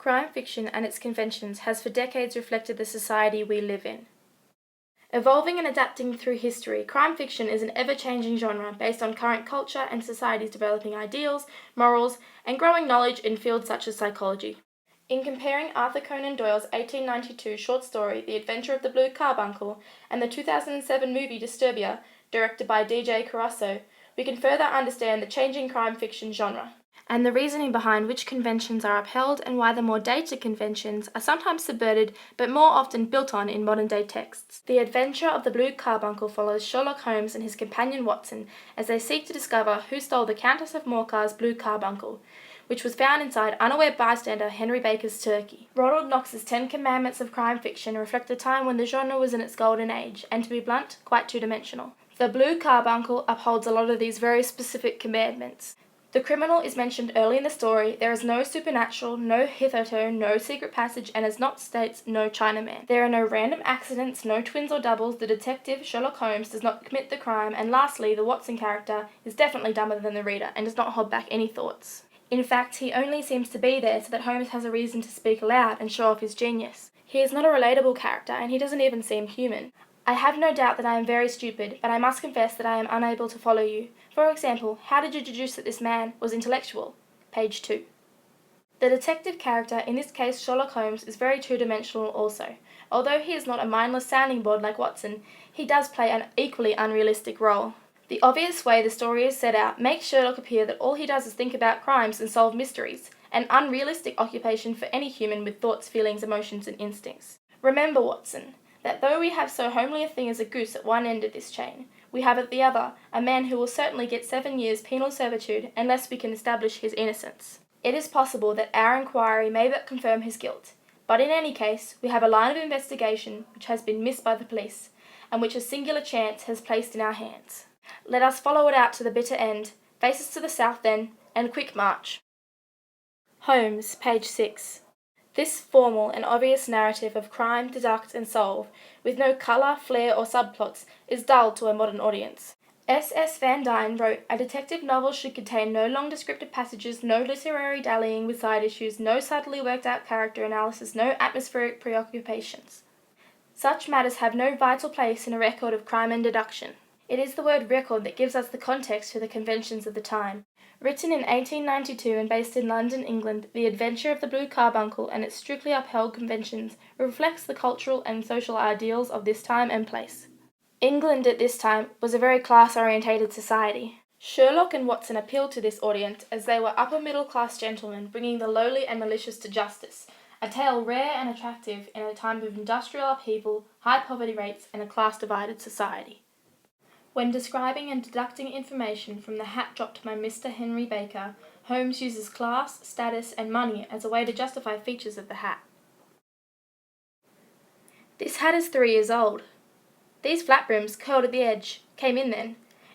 crime fiction and its conventions has for decades reflected the society we live in. Evolving and adapting through history, crime fiction is an ever-changing genre based on current culture and society's developing ideals, morals, and growing knowledge in fields such as psychology. In comparing Arthur Conan Doyle's 1892 short story The Adventure of the Blue Carbuncle and the 2007 movie Disturbia, directed by DJ Carasso, we can further understand the changing crime fiction genre, and the reasoning behind which conventions are upheld and why the more dated conventions are sometimes subverted but more often built on in modern-day texts. The Adventure of the Blue Carbuncle follows Sherlock Holmes and his companion Watson as they seek to discover who stole the Countess of Morcar's blue carbuncle, which was found inside unaware bystander Henry Baker's turkey. Ronald Knox's 10 Commandments of crime fiction reflect a time when the genre was in its golden age, and to be blunt, quite two-dimensional. The Blue Carbuncle upholds a lot of these very specific commandments. The criminal is mentioned early in the story, there is no supernatural, no hitherto, no secret passage, and as Knox states, no Chinaman. There are no random accidents, no twins or doubles, the detective, Sherlock Holmes, does not commit the crime, and lastly, the Watson character is definitely dumber than the reader and does not hold back any thoughts. In fact, he only seems to be there so that Holmes has a reason to speak aloud and show off his genius. He is not a relatable character, and he doesn't even seem human. I have no doubt that I am very stupid, but I must confess that I am unable to follow you. For example, how did you deduce that this man was intellectual? Page 2. The detective character, in this case Sherlock Holmes, is very two-dimensional also. Although he is not a mindless sounding board like Watson, he does play an equally unrealistic role. The obvious way the story is set out makes Sherlock appear that all he does is think about crimes and solve mysteries, an unrealistic occupation for any human with thoughts, feelings, emotions, and instincts. Remember, Watson, that though we have so homely a thing as a goose at one end of this chain, we have at the other a man who will certainly get 7 years penal servitude unless we can establish his innocence. It is possible that our inquiry may but confirm his guilt, but in any case we have a line of investigation which has been missed by the police, and which a singular chance has placed in our hands. Let us follow it out to the bitter end. Faces to the south then, and quick march. Holmes, page 6. This formal and obvious narrative of crime, deduct, and solve, with no colour, flair, or subplots, is dull to a modern audience. S. Van Dyne wrote, "A detective novel should contain no long descriptive passages, no literary dallying with side issues, no subtly worked-out character analysis, no atmospheric preoccupations. Such matters have no vital place in a record of crime and deduction." It is the word record that gives us the context to the conventions of the time. Written in 1892 and based in London, England, The Adventure of the Blue Carbuncle and its strictly upheld conventions reflects the cultural and social ideals of this time and place. England at this time was a very class-orientated society. Sherlock and Watson appealed to this audience as they were upper-middle-class gentlemen bringing the lowly and malicious to justice, a tale rare and attractive in a time of industrial upheaval, high poverty rates, and a class-divided society. When describing and deducting information from the hat dropped by Mr. Henry Baker, Holmes uses class, status, and money as a way to justify features of the hat. This hat is 3 years old. These flat brims, curled at the edge, came in then.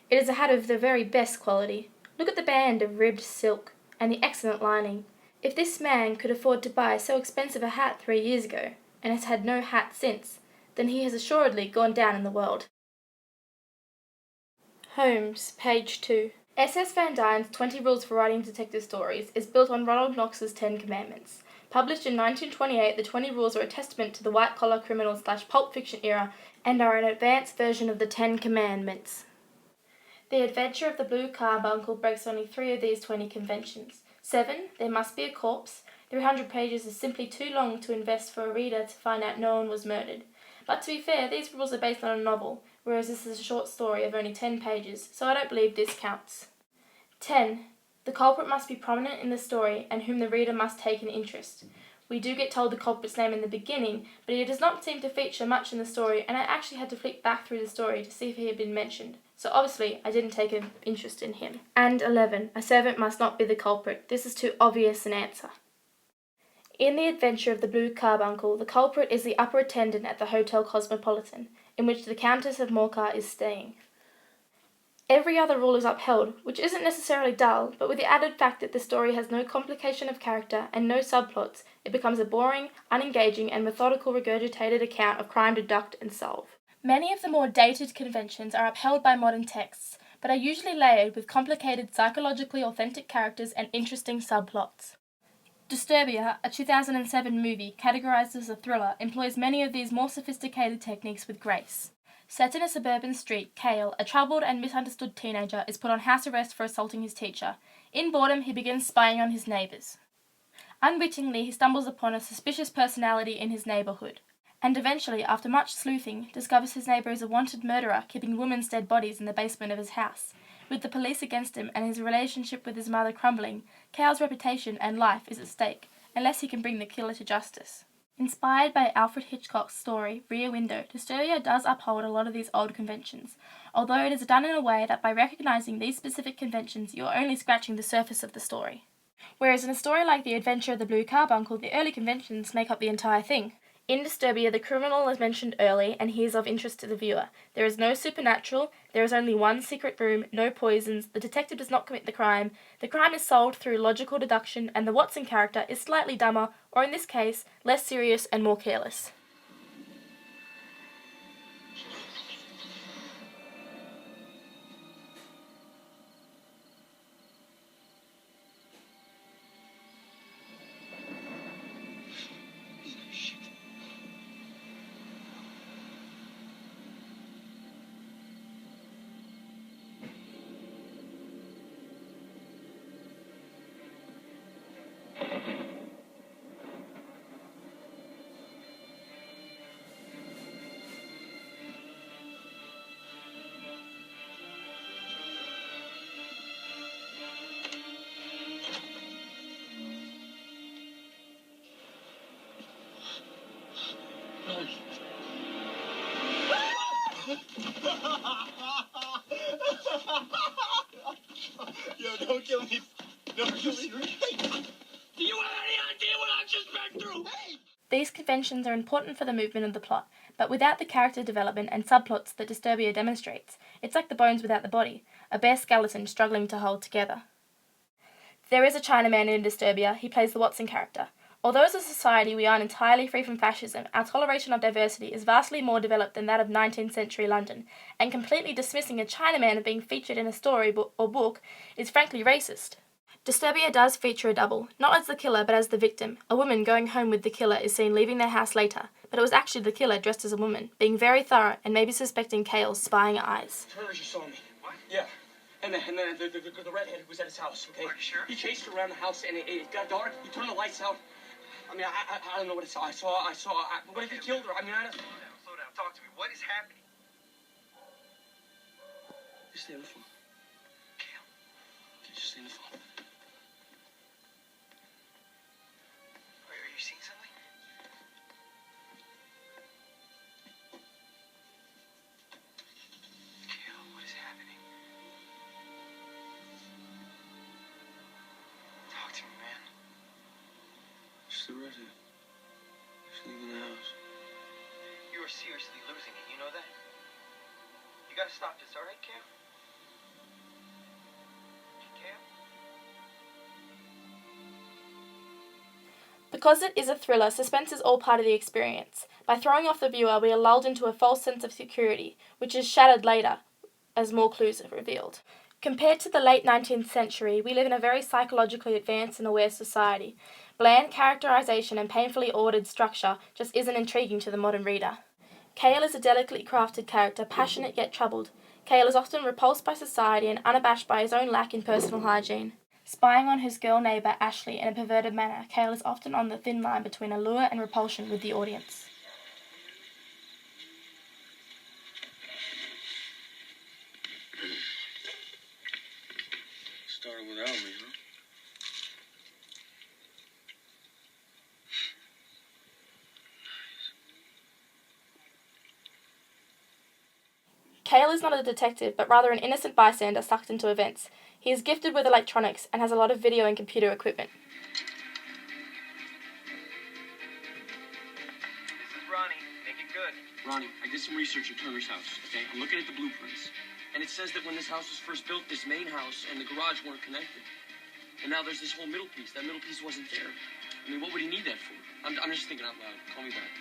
It is a hat of the very best quality. Look at the band of ribbed silk, and the excellent lining. If this man could afford to buy so expensive a hat 3 years ago, and has had no hat since, then he has assuredly gone down in the world. Holmes, page 2. S. Van Dyne's 20 Rules for Writing Detective Stories is built on Ronald Knox's 10 Commandments. Published in 1928, the 20 Rules are a testament to the white-collar criminal/pulp fiction era and are an advanced version of the 10 Commandments. The Adventure of the Blue Carbuncle breaks only 3 of these 20 conventions. 7. There must be a corpse. 300 pages is simply too long to invest for a reader to find out no one was murdered. But to be fair, these rules are based on a novel, whereas this is a short story of only 10 pages, so I don't believe this counts. 10. The culprit must be prominent in the story and whom the reader must take an interest. We do get told the culprit's name in the beginning, but he does not seem to feature much in the story, and I actually had to flick back through the story to see if he had been mentioned, so obviously I didn't take an interest in him. And 11. A servant must not be the culprit. This is too obvious an answer. In The Adventure of the Blue Carbuncle, the culprit is the upper attendant at the Hotel Cosmopolitan, in which the Countess of Morcar is staying. Every other rule is upheld, which isn't necessarily dull, but with the added fact that the story has no complication of character and no subplots, it becomes a boring, unengaging, and methodical regurgitated account of crime deduct and solve. Many of the more dated conventions are upheld by modern texts, but are usually layered with complicated psychologically authentic characters and interesting subplots. Disturbia, a 2007 movie categorized as a thriller, employs many of these more sophisticated techniques with grace. Set in a suburban street, Cale, a troubled and misunderstood teenager, is put on house arrest for assaulting his teacher. In boredom, he begins spying on his neighbors. Unwittingly, he stumbles upon a suspicious personality in his neighborhood, and eventually, after much sleuthing, discovers his neighbor is a wanted murderer keeping women's dead bodies in the basement of his house. With the police against him and his relationship with his mother crumbling, Cale's reputation and life is at stake, unless he can bring the killer to justice. Inspired by Alfred Hitchcock's story, Rear Window, Disturbia does uphold a lot of these old conventions, although it is done in a way that by recognizing these specific conventions, you are only scratching the surface of the story. Whereas in a story like The Adventure of the Blue Carbuncle, the early conventions make up the entire thing. In Disturbia, the criminal is mentioned early, and he is of interest to the viewer. There is no supernatural, there is only one secret room, no poisons, the detective does not commit the crime is solved through logical deduction, and the Watson character is slightly dumber, or in this case, less serious and more careless. Yo, don't kill me. Don't kill me. Do you have any idea what I've just been through? Hey! These conventions are important for the movement of the plot, but without the character development and subplots that Disturbia demonstrates, it's like the bones without the body, a bare skeleton struggling to hold together. There is a Chinaman in Disturbia, he plays the Watson character. Although as a society we aren't entirely free from fascism, our toleration of diversity is vastly more developed than that of 19th century London, and completely dismissing a Chinaman as being featured in a story or book is frankly racist. Disturbia does feature a double, not as the killer but as the victim. A woman going home with the killer is seen leaving their house later, but it was actually the killer dressed as a woman, being very thorough and maybe suspecting Cale's spying eyes. Turner just saw me. What? Yeah. And then the redhead was at his house, okay? Are you sure? He chased her around the house and it got dark. He turned the lights out. I mean, I don't know what I saw. What if he killed her? I mean, I don't... Slow down. Talk to me. What is happening? Just stay on the phone. Cale. Okay, just stay on the phone. Are you seeing something? Cale, what is happening? Talk to me, man. Just the redhead. She's leaving the house. You are seriously losing it, you know that? You gotta stop this, alright, Cale? Cale? Because it is a thriller, suspense is all part of the experience. By throwing off the viewer, we are lulled into a false sense of security, which is shattered later as more clues are revealed. Compared to the late 19th century, we live in a very psychologically advanced and aware society. Bland characterization and painfully ordered structure just isn't intriguing to the modern reader. Cale is a delicately crafted character, passionate yet troubled. Cale is often repulsed by society and unabashed by his own lack in personal hygiene. Spying on his girl neighbour Ashley in a perverted manner, Cale is often on the thin line between allure and repulsion with the audience. Started without me, huh? Cale is not a detective, but rather an innocent bystander sucked into events. He is gifted with electronics and has a lot of video and computer equipment. This is Ronnie. Make it good. Ronnie, I did some research at Turner's house, okay? I'm looking at the blueprints. And it says that when this house was first built, this main house and the garage weren't connected. And now there's this whole middle piece. That middle piece wasn't there. I mean, what would he need that for? I'm just thinking out loud. Call me back.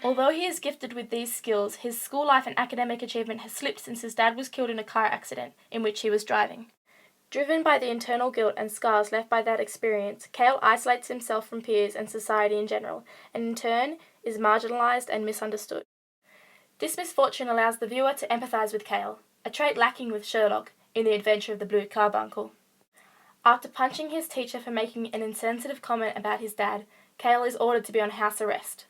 Although he is gifted with these skills, his school life and academic achievement has slipped since his dad was killed in a car accident in which he was driving. Driven by the internal guilt and scars left by that experience, Cale isolates himself from peers and society in general, and in turn is marginalized and misunderstood. This misfortune allows the viewer to empathize with Cale, a trait lacking with Sherlock in The Adventure of the Blue Carbuncle. After punching his teacher for making an insensitive comment about his dad, Cale is ordered to be on house arrest.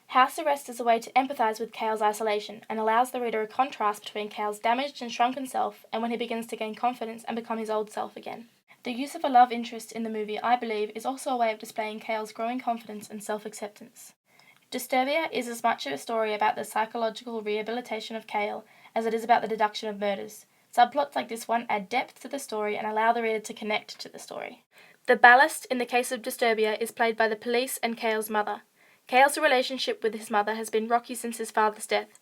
House arrest is a way to empathize with Cale's isolation and allows the reader a contrast between Cale's damaged and shrunken self and when he begins to gain confidence and become his old self again. The use of a love interest in the movie, I believe, is also a way of displaying Cale's growing confidence and self-acceptance. Disturbia is as much a story about the psychological rehabilitation of Cale as it is about the deduction of murders. Subplots like this one add depth to the story and allow the reader to connect to the story. The ballast in the case of Disturbia is played by the police and Cale's mother. Cale's relationship with his mother has been rocky since his father's death,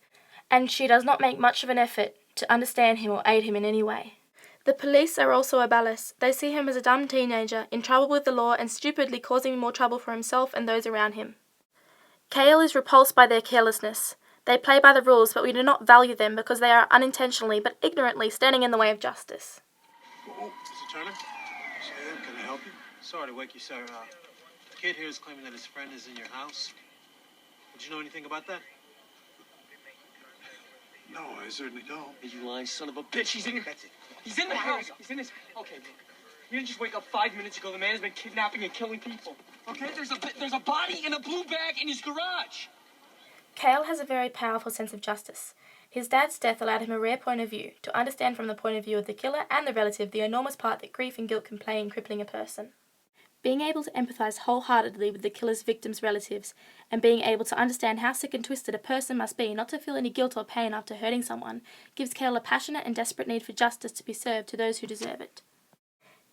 and she does not make much of an effort to understand him or aid him in any way. The police are also a ballast. They see him as a dumb teenager, in trouble with the law and stupidly causing more trouble for himself and those around him. Cale is repulsed by their carelessness. They play by the rules, but we do not value them because they are unintentionally but ignorantly standing in the way of justice. Oh, Mr. Turner? Sir, can I help you? Sorry to wake you, sir. The kid here is claiming that his friend is in your house. Would you know anything about that? No, I certainly don't. You lying son of a bitch. He's in your... That's it. He's in the house. He's in his... Okay, look. You didn't just wake up 5 minutes ago. The man has been kidnapping and killing people. Okay? There's a body in a blue bag in his garage. Cale has a very powerful sense of justice. His dad's death allowed him a rare point of view, to understand from the point of view of the killer and the relative the enormous part that grief and guilt can play in crippling a person. Being able to empathise wholeheartedly with the killer's victims' relatives, and being able to understand how sick and twisted a person must be not to feel any guilt or pain after hurting someone, gives Cale a passionate and desperate need for justice to be served to those who deserve it.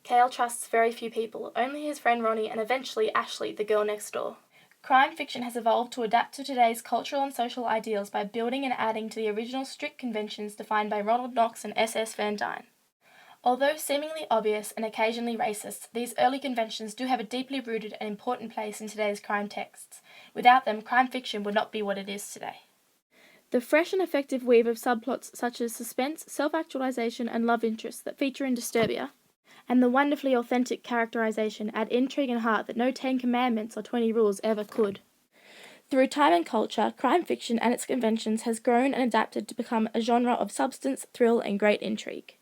Cale trusts very few people, only his friend Ronnie and eventually Ashley, the girl next door. Crime fiction has evolved to adapt to today's cultural and social ideals by building and adding to the original strict conventions defined by Ronald Knox and S.S. Van Dyne. Although seemingly obvious and occasionally racist, these early conventions do have a deeply rooted and important place in today's crime texts. Without them, crime fiction would not be what it is today. The fresh and effective weave of subplots such as suspense, self-actualization, and love interests that feature in Disturbia, and the wonderfully authentic characterization add intrigue and heart that no 10 Commandments or 20 Rules ever could. Through time and culture, crime fiction and its conventions has grown and adapted to become a genre of substance, thrill, and great intrigue.